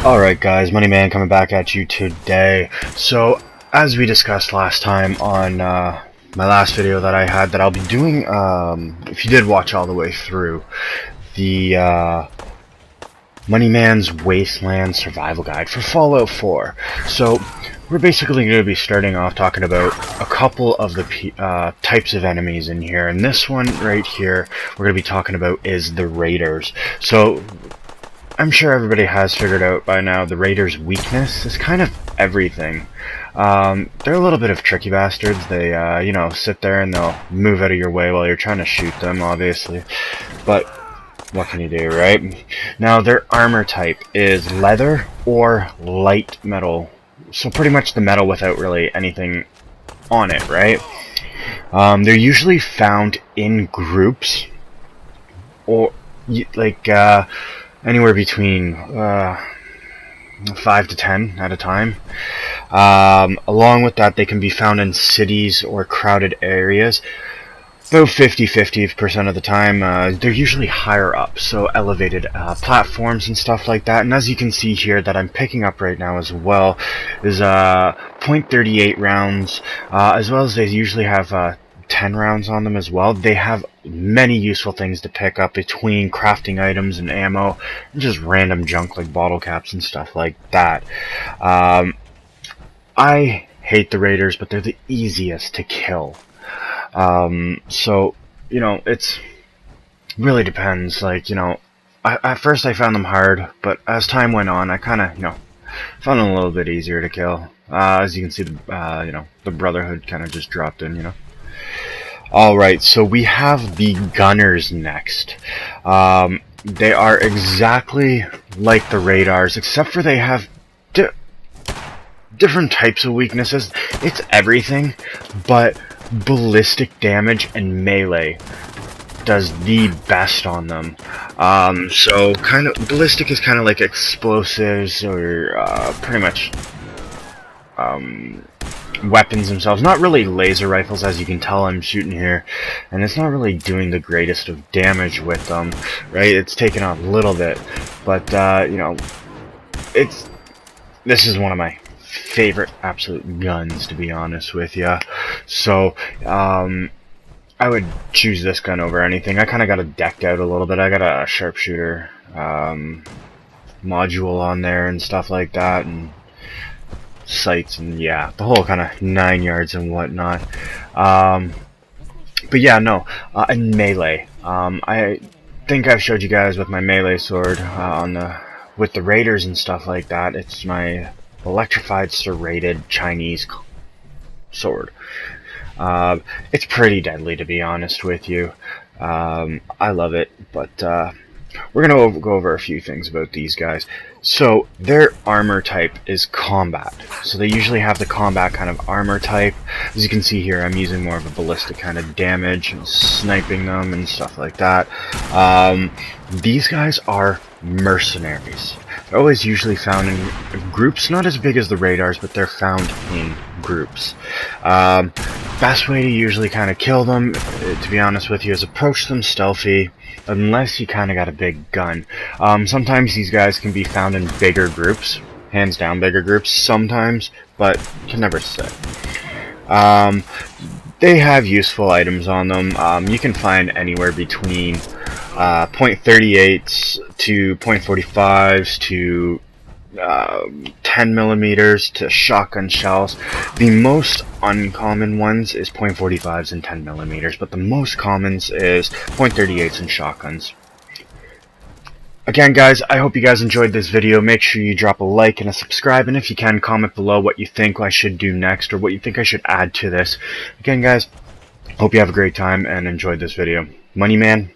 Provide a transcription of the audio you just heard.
Alright guys, Moneyman coming back at you today. So, as we discussed last time on my last video that I had, that I'll be doing, if you did watch all the way through, the Moneyman's Wasteland Survival Guide for Fallout 4. So, we're basically going to be starting off talking about a couple of the types of enemies in here, and this one right here we're going to be talking about is the Raiders. So, I'm sure everybody has figured out by now the Raiders' weakness is kind of everything. They're a little bit of tricky bastards. They, you know, sit there and they'll move out of your way while you're trying to shoot them, obviously. But what can you do, right? Now, their armor type is leather or light metal. So pretty much the metal without really anything on it, right? They're usually found in groups, or like anywhere between 5 to 10 at a time. Along with that, they can be found in cities or crowded areas. About 50% of the time, they're usually higher up, so elevated platforms and stuff like that. And as you can see here, that I'm picking up right now as well, is .38 rounds, as well as they usually have 10 rounds on them as well. They have many useful things to pick up between crafting items and ammo, and just random junk like bottle caps and stuff like that. I hate the Raiders, but they're the easiest to kill. So, you know, it's really depends. Like, you know, at first I found them hard, but as time went on, I kind of, you know, found them a little bit easier to kill. As you can see, you know, the Brotherhood kind of just dropped in, you know. Alright, so we have the Gunners next. They are exactly like the Raiders, except for they have different types of weaknesses. It's everything, but ballistic damage and melee does the best on them. So kind of ballistic is kind of like explosives or pretty much weapons themselves. Not really laser rifles, as you can tell I'm shooting here, and it's not really doing the greatest of damage with them, right? It's taken off a little bit, but you know, this is one of my favorite absolute guns, to be honest with you. So I would choose this gun over anything. I kind of got it decked out a little bit. I got a sharpshooter module on there and stuff like that, and sights, and yeah, the whole kind of 9 yards and whatnot. But yeah, no, and melee. I think I've showed you guys with my melee sword with the Raiders and stuff like that. It's my electrified serrated Chinese sword. It's pretty deadly, to be honest with you. I love it, but we're gonna go over a few things about these guys. So their armor type is combat. So they usually have the combat kind of armor type. As you can see here, I'm using more of a ballistic kind of damage and sniping them and stuff like that. These guys are mercenaries. They're always usually found in groups, not as big as the Raiders, but they're found in groups. Best way to usually kind of kill them, to be honest with you, is approach them stealthy, unless you kind of got a big gun. Sometimes these guys can be found in bigger groups, hands down bigger groups sometimes, but you can never say. They have useful items on them. You can find anywhere between .38s to .45s to 10 millimeters to shotgun shells. The most uncommon ones is .45s and 10 millimeters, but the most commons is .38s and shotguns. Again, guys, I hope you guys enjoyed this video. Make sure you drop a like and a subscribe, and if you can, comment below what you think I should do next or what you think I should add to this. Again, guys, hope you have a great time and enjoyed this video. Moneyman